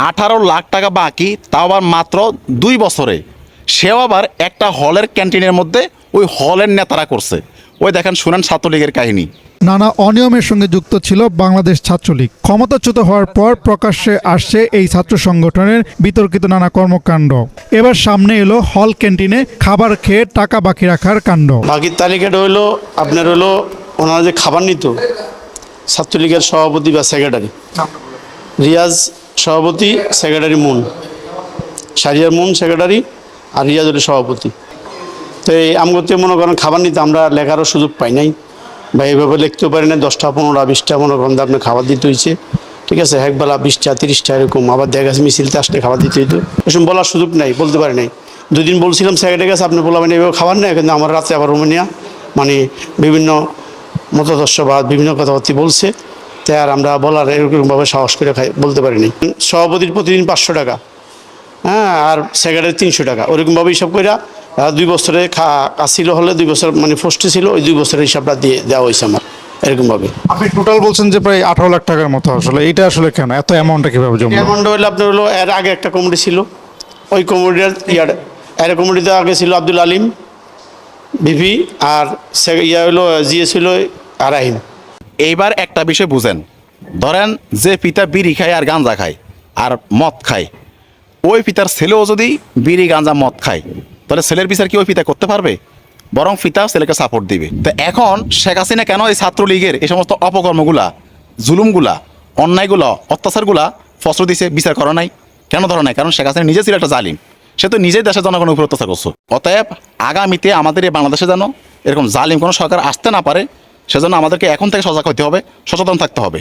18 লাখ টাকা বাকি, তাও আবার মাত্র 2 বছরে। সেও আবার একটা হলের ক্যান্টিনের মধ্যে ওই হলের নেতারা করছে। ওই দেখেন, শুনেন ছাত্রলীগের কাহিনী। নানা অনিয়মের সঙ্গে যুক্ত ছিল বাংলাদেশ ছাত্রলীগ। ক্ষমতাচ্যুত হওয়ার পর প্রকাশ্যে আসছে এই ছাত্র সংগঠনের বিতর্কিত নানা কর্মকাণ্ড। এবার সামনে এলো হল ক্যান্টিনে খাবার খেয়ে টাকা বাকি রাখার কাণ্ড। বাকির তালিকাটা হইলো আপনার হলো ওনারা যে খাবার নিত, ছাত্রলীগের সভাপতি বা সেক্রেটারি রিয়াজ সভাপতি, secretary moon, Shahriar moon secretary, আর রিয়াজ হলো সভাপতি। তো এই আমগতে মনে করেন খাবার নিতে আমরা লেখারও সুযোগ পাই নাই, বা এইভাবে লিখতেও পারি না। 10টা 15টা 20টা মনে করেন আপনার খাবার দিতে হয়েছে, ঠিক আছে। একবেলা 20টা 30টা এরকম। আবার দেখা গেছে মিছিলতে আসলে খাবার দিতে হইতো, এসব বলার সুযোগ নাই, বলতে পারি নাই। 2 দিন বলছিলাম সেক্রেটারি কাছে, আপনি বলবেন এইভাবে খাবার নেই, কিন্তু আমার রাত্রে আবার রুমে নিয়ে মানে বিভিন্ন মতাদর্শবাদ বিভিন্ন কথাবার্তা বলছে, তাই আর আমরা বলার এরকমভাবে সাহস করে বলতে পারিনি। সভাপতির প্রতিদিন 500 টাকা, হ্যাঁ, আর সেক্রেটারি 300 টাকা, ওরকমভাবে হিসাব করে 2 বছরে ছিল হলে 2 বছর মানে পোস্টে ছিল, ওই 2 বছরের হিসাবটা দিয়ে দেওয়া হয়েছে আমার এরকমভাবে। আপনি টোটাল বলছেন যে প্রায় 18 লাখ টাকার মতো। আসলে এটা আসলে কেন এত অ্যামাউন্টটা কিভাবে জমলো? অ্যামাউন্ট হলো আপনার হলো এর আগে একটা কমিটি ছিল, ওই কমিটির এর কমিটিতে আগে ছিল আব্দুল আলিম ভিভি, আর হলো জিএস হলো রাহিম। এইবার একটা বিষয় বুঝেন, ধরেন যে পিতা বিড়ি খায় আর গাঁজা খায় আর মদ খায়, ওই পিতার ছেলেও যদি বিড়ি গাঁজা মদ খায়, তাহলে ছেলের বিচার কি ওই পিতা করতে পারবে? বরং পিতা ছেলেকে সাপোর্ট দিবে। তো এখন শেখ হাসিনা কেন এই ছাত্রলীগের এই সমস্ত অপকর্মগুলা, জুলুমগুলা, অন্যায়গুলা, অত্যাচারগুলা ফসল দিছে, বিচার করা নাই? কেন ধরা নাই? কারণ শেখ হাসিনা নিজে ছিল একটা জালিম, সে তো নিজেই দেশের জনগণের উপর অত্যাচার করছে। অতএব আগামীতে আমাদের এই বাংলাদেশে যেন এরকম জালিম কোনো সরকার আসতে না পারে, সেজন্য আমাদেরকে এখন থেকে সজাগ হতে হবে, সচেতন থাকতে হবে।